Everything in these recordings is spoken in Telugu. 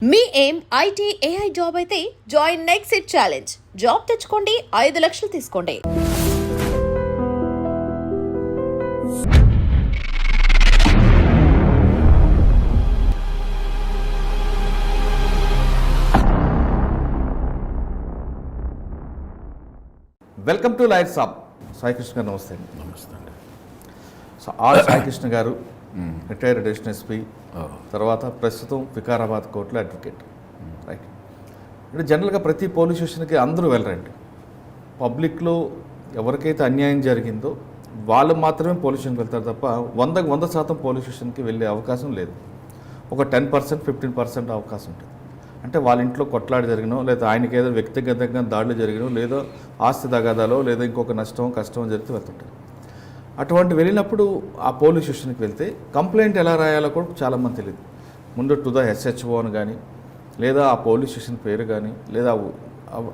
మీ ఏం ఐటీ ఏఐ జాబ్ అయితే join next it challenge. Job తెచ్చుకోండి, 5 లక్షలు తీసుకోండి. వెల్కమ్ టు లైట్స్ ఆప్. సాయికృష్ణ గారు నమస్తే. నమస్తే అండి. సో ఆర్ సాయికృష్ణ గారు రిటైర్డ్ అడిషనల్ ఎస్పీ, తర్వాత ప్రస్తుతం వికారాబాద్ కోర్టులో అడ్వకేట్. రైట్. ఇప్పుడు జనరల్గా ప్రతి పోలీస్ స్టేషన్కి అందరూ వెళ్ళరండి. పబ్లిక్లో ఎవరికైతే అన్యాయం జరిగిందో వాళ్ళు మాత్రమే పోలీస్ స్టేషన్కి వెళ్తారు తప్ప 100% పోలీస్ స్టేషన్కి వెళ్ళే అవకాశం లేదు. ఒక 10%, 15% అవకాశం ఉంటుంది. అంటే వాళ్ళ ఇంట్లో కొట్లాడి జరిగినో, లేదా ఆయనకి ఏదో వ్యక్తిగతంగా దాడులు జరిగినో, లేదో ఆస్తి తగాదాలో, లేదా ఇంకొక నష్టం కష్టం జరిగితే వెళ్తుంటారు. అటువంటి వెళ్ళినప్పుడు ఆ పోలీస్ స్టేషన్కి వెళ్తే కంప్లైంట్ ఎలా రాయాలో కూడా చాలామంది తెలియదు. ముందు టు ద SHO అని కానీ, లేదా ఆ పోలీస్ స్టేషన్ పేరు కానీ, లేదా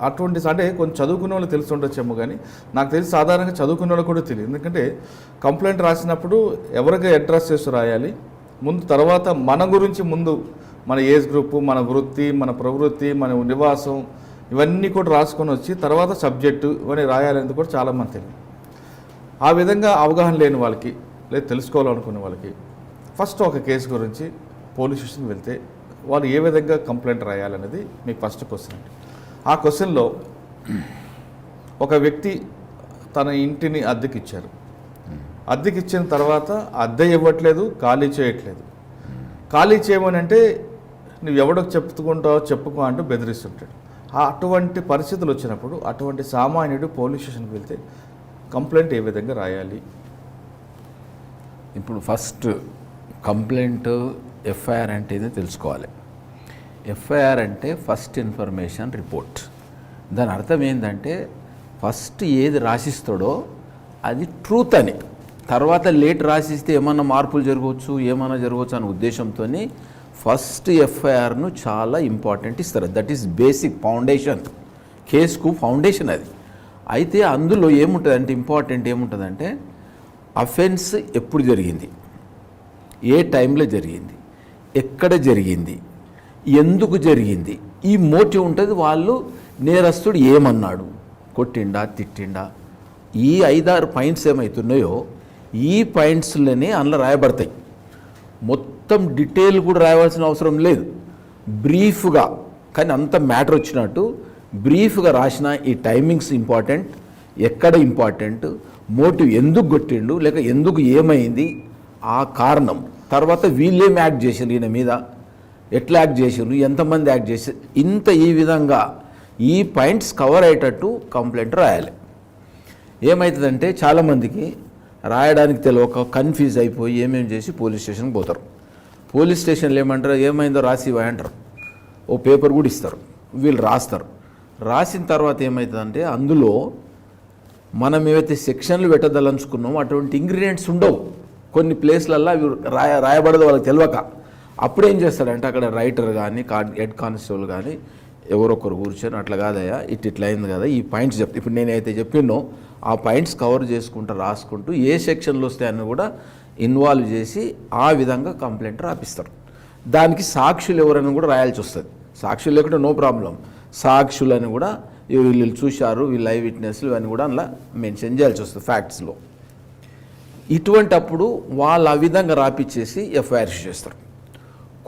అటువంటి అంటే కొంచెం చదువుకునే వాళ్ళు తెలుసుండొచ్చేమో, కానీ నాకు తెలిసి సాధారణంగా చదువుకునే వాళ్ళు కూడా తెలియదు. ఎందుకంటే కంప్లైంట్ రాసినప్పుడు ఎవరికి అడ్రస్ చేసి రాయాలి ముందు, తర్వాత మన గురించి ముందు మన ఏజ్ గ్రూపు, మన వృత్తి, మన ప్రవృత్తి, మన నివాసం ఇవన్నీ కూడా రాసుకొని వచ్చి తర్వాత సబ్జెక్టు ఇవన్నీ రాయాలనేది కూడా చాలామంది తెలియదు. ఆ విధంగా అవగాహన లేని వాళ్ళకి, లేదా తెలుసుకోవాలనుకునే వాళ్ళకి ఫస్ట్ ఒక కేసు గురించి పోలీస్ స్టేషన్కి వెళ్తే వాళ్ళు ఏ విధంగా కంప్లైంట్ రాయాలనేది మీకు ఫస్ట్ క్వశ్చన్ అండి. ఆ క్వశ్చన్లో ఒక వ్యక్తి తన ఇంటిని అద్దెకిచ్చారు. అద్దెకిచ్చిన తర్వాత అద్దె ఇవ్వట్లేదు, ఖాళీ చేయట్లేదు. ఖాళీ చేయమని అంటే నువ్వు ఎవడో చెప్పుకుంటావో చెప్పుకో అంటూ బెదిరిస్తుంటాడు. అటువంటి పరిస్థితులు వచ్చినప్పుడు అటువంటి సామాన్యుడు పోలీస్ స్టేషన్కి వెళ్తే కంప్లైంట్ ఏ విధంగా రాయాలి? ఇప్పుడు ఫస్ట్ కంప్లైంట్ FIR అంటే ఏదో తెలుసుకోవాలి. FIR అంటే ఫస్ట్ ఇన్ఫర్మేషన్ రిపోర్ట్. దాని అర్థం ఏంటంటే ఫస్ట్ ఏది రాసిస్తాడో అది ట్రూత్ అని, తర్వాత లేట్ రాసిస్తే ఏమన్నా మార్పులు జరగవచ్చు, ఏమన్నా జరగవచ్చు అనే ఉద్దేశంతో ఫస్ట్ FIRను చాలా ఇంపార్టెంట్ ఇస్తారు. దట్ ఈస్ బేసిక్ ఫౌండేషన్, కేసుకు ఫౌండేషన్ అది. అయితే అందులో ఏముంటుందంటే ఇంపార్టెంట్ ఏముంటుందంటే అఫెన్స్ ఎప్పుడు జరిగింది, ఏ టైంలో జరిగింది, ఎక్కడ జరిగింది, ఎందుకు జరిగింది, ఈ మోటివ్ ఉంటుంది. వాళ్ళు నేరస్తుడు ఏమన్నాడు, కొట్టిండా తిట్టిండా, ఈ 5-6 పాయింట్స్ ఏమవుతున్నాయో ఈ పాయింట్స్లోనే అందులో రాయబడతాయి. మొత్తం డీటెయిల్ కూడా రాయవలసిన అవసరం లేదు. బ్రీఫ్గా, కానీ అంత మ్యాటర్ వచ్చినట్టు బ్రీఫ్గా రాసిన ఈ టైమింగ్స్ ఇంపార్టెంట్, ఎక్కడ ఇంపార్టెంట్, మోటివ్ ఎందుకు కొట్టిండు, లేక ఎందుకు ఏమైంది, ఆ కారణం, తర్వాత వీళ్ళేం యాక్ట్ చేసిండ్రు, ఈయన మీద ఎట్లా యాక్ట్ చేసిండ్రు, ఎంతమంది యాక్ట్ చేసారు, ఇంత ఈ విధంగా ఈ పాయింట్స్ కవర్ అయ్యేటట్టు కంప్లైంట్ రాయాలి. ఏమవుతుందంటే చాలామందికి రాయడానికి తెలియక కన్ఫ్యూజ్ అయిపోయి ఏమేమి చేసి పోలీస్ స్టేషన్కి పోతారు. పోలీస్ స్టేషన్లో ఏమంటారు, ఏమైందో రాసి ఇవ్వ అంటారు. ఓ పేపర్ కూడా ఇస్తారు, వీళ్ళు రాస్తారు. రాసిన తర్వాత ఏమవుతుందంటే అందులో మనం ఏవైతే సెక్షన్లు పెట్టదలుచుకున్నామో అటువంటి ఇంగ్రీడియంట్స్ ఉండవు. కొన్ని ప్లేస్లల్లో అవి రాయబడదు వాళ్ళకి తెలియక. అప్పుడు ఏం చేస్తాడంటే అక్కడ రైటర్ కానీ హెడ్ కానిస్టేబుల్ కానీ ఎవరొకరు కూర్చొని అట్లా కాదయ్యా ఇట్లా అయింది కదా, ఈ పాయింట్స్ చెప్తా, ఇప్పుడు నేనైతే చెప్పినో ఆ పాయింట్స్ కవర్ చేసుకుంటూ రాసుకుంటూ ఏ సెక్షన్లు వస్తాయని కూడా ఇన్వాల్వ్ చేసి ఆ విధంగా కంప్లైంట్ రాపిస్తారు. దానికి సాక్షులు ఎవరైనా కూడా రాయాల్సి వస్తుంది. సాక్షులు లేకుంటే నో ప్రాబ్లం, సాక్షులని కూడా వీళ్ళు చూశారు, వీళ్ళు ఐ విట్నెస్లు అని కూడా అలా మెన్షన్ చేయాల్సి వస్తుంది ఫ్యాక్ట్స్లో. ఇటువంటి అప్పుడు వాళ్ళు ఆ విధంగా రాపిచ్చేసి FIR చేస్తారు.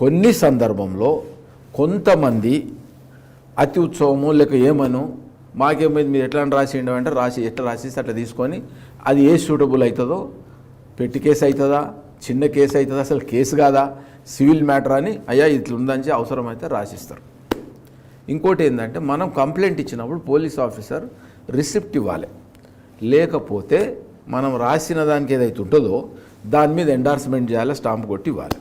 కొన్ని సందర్భంలో కొంతమంది అతి ఉత్సవము లేక ఏమను మాకేమైంది మీరు ఎట్లా రాసిండు అంటే ఎట్లా రాసిస్తే అట్లా తీసుకొని అది ఏ సూటబుల్ అవుతుందో, పెట్టి కేసు అవుతుందా, చిన్న కేసు అవుతుందా, అసలు కేసు కాదా, సివిల్ మ్యాటర్ అని అయ్యా ఇట్లా ఉందని అవసరమైతే రాసిస్తారు. ఇంకోటి ఏంటంటే మనం కంప్లైంట్ ఇచ్చినప్పుడు పోలీస్ ఆఫీసర్ రిసిప్ట్ ఇవ్వాలి. లేకపోతే మనం రాసిన దానికి ఏదైతే ఉంటుందో దాని మీద ఎండార్స్మెంట్ చేయాలి, స్టాంప్ కొట్టి ఇవ్వాలి.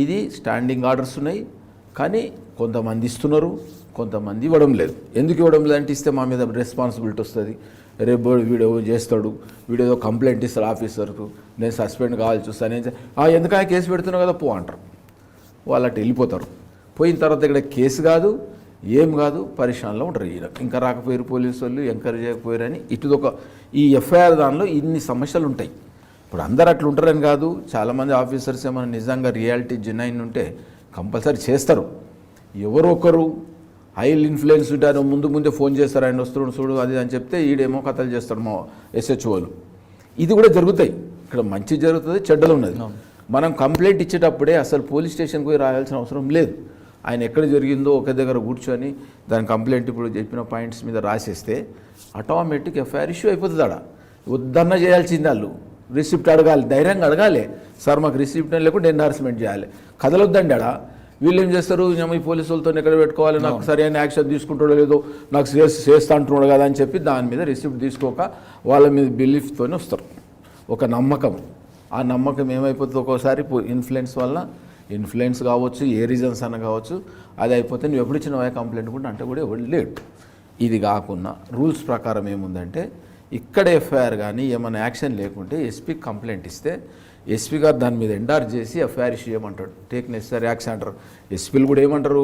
ఇది స్టాండింగ్ ఆర్డర్స్ ఉన్నాయి, కానీ కొంతమంది ఇస్తున్నారు, కొంతమంది ఇవ్వడం లేదు. ఎందుకు ఇవ్వడం లేదంటే ఇస్తే మా మీద రెస్పాన్సిబిలిటీ వస్తుంది, రేపు వీడియో చేస్తాడు, వీడియో కంప్లైంట్ ఇస్తారు ఆఫీసర్కు, నేను సస్పెండ్ కావాల్సి వస్తాను, ఎందుకని కేసు పెడుతున్నావు కదా పో అంటారు. వాళ్ళు అటు వెళ్ళిపోతారు. పోయిన తర్వాత ఇక్కడ కేసు కాదు ఏం కాదు, పరిశ్రమలో ఉంటారు. ఇంకా రాకపోయారు పోలీసు వాళ్ళు, ఎంకరేజ్ చేయకపోయారు అని ఇటుదొక ఈ FIR దానిలో ఇన్ని సమస్యలు ఉంటాయి. ఇప్పుడు అందరు అట్లా ఉంటారని కాదు, చాలామంది ఆఫీసర్స్ ఏమైనా నిజంగా రియాలిటీ జెన్యూన్ ఉంటే కంపల్సరీ చేస్తారు. ఎవరో ఒకరు హై ఇన్ఫ్లుయెన్స్ ఉంటారు, ముందే ఫోన్ చేస్తారు, ఆయన వస్తున్నాడు చూడు అది అని చెప్తే ఈడేమో కథలు చేస్తాడు మా SHOలు. ఇది కూడా జరుగుతాయి. ఇక్కడ మంచి జరుగుతుంది, చెడ్డలు ఉన్నది. మనం కంప్లైంట్ ఇచ్చేటప్పుడే అసలు పోలీస్ స్టేషన్కి పోయి రాయాల్సిన అవసరం లేదు. ఆయన ఎక్కడ జరిగిందో ఒక దగ్గర కూర్చొని దాని కంప్లైంట్ ఇప్పుడు చెప్పిన పాయింట్స్ మీద రాసేస్తే ఆటోమేటిక్ FIR ఇష్యూ అయిపోతుంది. ఆడ వద్దన్న చేయాల్సింది వాళ్ళు రిసిప్ట్ అడగాలి, ధైర్యంగా అడగాలి. సార్ మాకు రిసిప్ట్ లేకుండా ఎన్హార్స్మెంట్ చేయాలి, కదలొద్దండి. ఆడ వీళ్ళు ఏం చేస్తారు, ఈ పోలీసు వాళ్ళతో ఎక్కడ పెట్టుకోవాలి, నాకు సరైన యాక్షన్ తీసుకుంటాడో లేదో, నాకు చేస్తా అంటున్నాడు కదా అని చెప్పి దాని మీద రిసిప్ట్ తీసుకోక వాళ్ళ మీద బిలీఫ్తోనే వస్తారు. ఒక నమ్మకం, ఆ నమ్మకం ఏమైపోతుంది ఒక్కోసారి ఇన్ఫ్లుయెన్స్ వల్ల, ఇన్ఫ్లుయెన్స్ కావచ్చు, ఏ రీజన్స్ అన్న కావచ్చు, అది అయిపోతే నువ్వు ఎప్పుడు ఇచ్చిన కంప్లైంట్ కూడా అంటే కూడా ఎవరు లేట్. ఇది కాకుండా రూల్స్ ప్రకారం ఏముందంటే ఇక్కడ FIR కానీ ఏమైనా యాక్షన్ లేకుంటే ఎస్పీకి కంప్లైంట్ ఇస్తే ఎస్పీ గారు దాని మీద ఎండార్ చేసి FIR ఇష్యూ చేయమంటాడు, టేక్ నెసరీ యాక్షన్ అంటారు. ఎస్పీలు కూడా ఏమంటారు,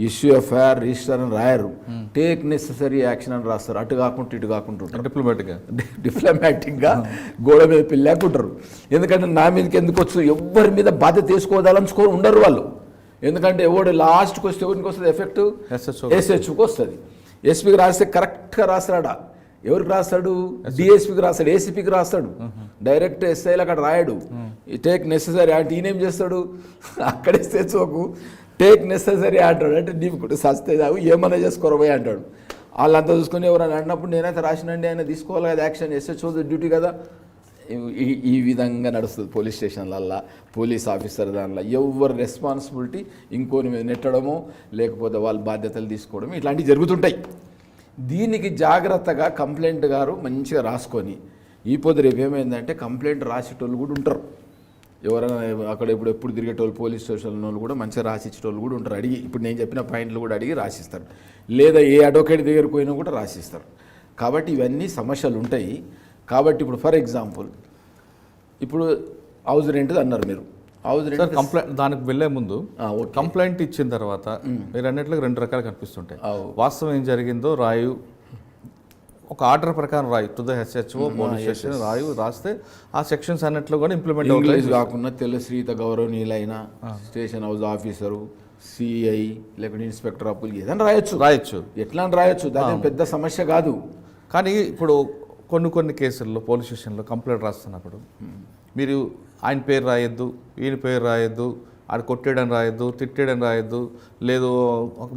ఇష్యూ FIR రిజిస్టర్ అని రాయరు, టేక్ నెసరీ యాక్షన్ అని రాస్తారు. అటు కాకుండా ఇటు కాకుండా డిప్లొమాటిక్గా గోడ మీద లేకుంటారు. ఎందుకంటే నా మీదకి ఎందుకు వచ్చు, ఎవరి మీద బాధ్యత తీసుకోదాలని ఉండరు వాళ్ళు. ఎందుకంటే ఎవడు లాస్ట్కి వస్తే ఎవరికి వస్తుంది ఎఫెక్ట్, SHOకి వస్తుంది. ఎస్పీకి రాస్తే కరెక్ట్గా రాస్తాడా, ఎవరికి రాస్తాడు, DSPకి రాస్తాడు, ACPకి రాస్తాడు, డైరెక్ట్ SIలు అక్కడ రాయడు. టేక్ నెసరీ అంటే ఈయనేం చేస్తాడు, అక్కడ SHOకు టేక్ నెసరీ అంటాడు. అంటే నీకు సస్తే ఏమన్నా చేసుకోరబోయే అంటాడు. వాళ్ళంతా చూసుకొని ఎవరైనా అన్నప్పుడు నేనైతే రాసినండి, ఆయన తీసుకోవాలి కదా యాక్షన్, SHO డ్యూటీ కదా. ఈ విధంగా నడుస్తుంది పోలీస్ స్టేషన్లల్లో, పోలీస్ ఆఫీసర్ దానిలో ఎవరు రెస్పాన్సిబిలిటీ ఇంకోని మీద నెట్టడమో లేకపోతే వాళ్ళ బాధ్యతలు తీసుకోవడం ఇట్లాంటివి జరుగుతుంటాయి. దీనికి జాగ్రత్తగా కంప్లైంట్ గారు మంచిగా రాసుకొని, ఈ పొద్దు రేపు ఏమైందంటే కంప్లైంట్ రాసేటోళ్ళు కూడా ఉంటారు. ఎవరైనా అక్కడ ఎప్పుడు తిరిగేటోళ్ళు పోలీస్ స్టేషన్ వాళ్ళు కూడా మంచిగా రాసిచ్చేటోళ్ళు కూడా ఉంటారు. అడిగి ఇప్పుడు నేను చెప్పిన పాయింట్లు కూడా అడిగి రాసిస్తారు, లేదా ఏ అడ్వకేట్ దగ్గరికి పోయినా కూడా రాసిస్తారు. కాబట్టి ఇవన్నీ సమస్యలు ఉంటాయి. కాబట్టి ఇప్పుడు ఫర్ ఎగ్జాంపుల్ ఇప్పుడు హౌస్ రెంట్ అన్నారు మీరు, హౌస్ రెంట్ కంప్లైంట్ దానికి వెళ్ళే ముందు కంప్లైంట్ ఇచ్చిన తర్వాత మీరు అన్నట్లుగా 2 రకాలు కనిపిస్తుంటాయి. వాస్తవం ఏం జరిగిందో రాయు, ఒక ఆర్డర్ ప్రకారం రాయు, to the SHO police station రాస్తే ఆ సెక్షన్స్ అన్నట్లు కూడా ఇంప్లిమెంట్ అవుతాయి. కాకుండా శ్రీత గౌరవనీయులైన స్టేషన్ హౌస్ ఆఫీసరు, CI లేకుంటే ఇన్స్పెక్టర్ ఆఫ్ పోలీస్ ఏదైనా రాయొచ్చు, ఎట్లా రాయొచ్చు, దాని పెద్ద సమస్య కాదు. కానీ ఇప్పుడు కొన్ని కేసుల్లో పోలీస్ స్టేషన్లో కంప్లైంట్ రాస్తున్నప్పుడు మీరు ఆయన పేరు రాయొద్దు, ఈయన పేరు రాయొద్దు, ఆడు కొట్టేయడం రాయొద్దు, తిట్టేయడం రాయొద్దు, లేదు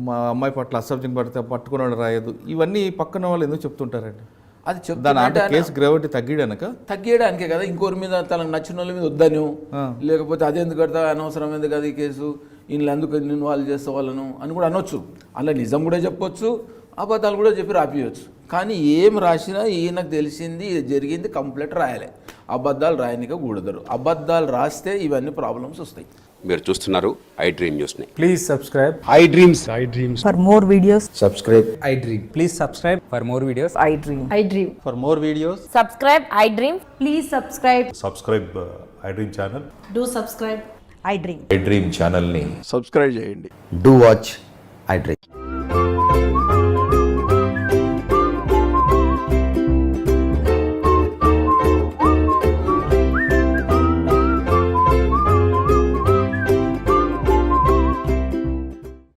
మా అమ్మాయి పట్ల అసభ్యం పడితే పట్టుకున్నాడు రాయొద్దు, ఇవన్నీ పక్కన వాళ్ళు ఎందుకు చెప్తుంటారండి? అది దాని కేసు గ్రావిటీ తగ్గియడానికే కదా. ఇంకోరి మీద తనకు నచ్చిన వాళ్ళ మీద వద్దాను, లేకపోతే అదెందుకు కడతా, అనవసరం ఎందుకు అది కేసు, వీళ్ళు ఎందుకు ఇన్వాల్వ్ చేస్తే వాళ్ళను అని కూడా అనొచ్చు. అలా నిజం కూడా చెప్పొచ్చు, అబద్ధాలు కూడా చెప్పి రాపియచ్చు. కానీ ఏం రాసినా ఈయనకు తెలిసింది జరిగింది కంప్లైంట్ రాయాలి, అబద్ధాలు రాయనిక కూడదు. అబద్ధాలు రాస్తే ఇవన్నీ ప్రాబ్లమ్స్ వస్తాయి. మీరు చూస్తున్నారు iDream న్యూస్ని. Please subscribe iDreams. For more videos, subscribe iDream. Please subscribe for more videos. iDream. For more videos, Subscribe iDream. Please subscribe. Subscribe iDream channel. Do subscribe. iDream. iDream ఛానల్ని సబ్స్క్రైబ్ చేయండి. Do watch iDream.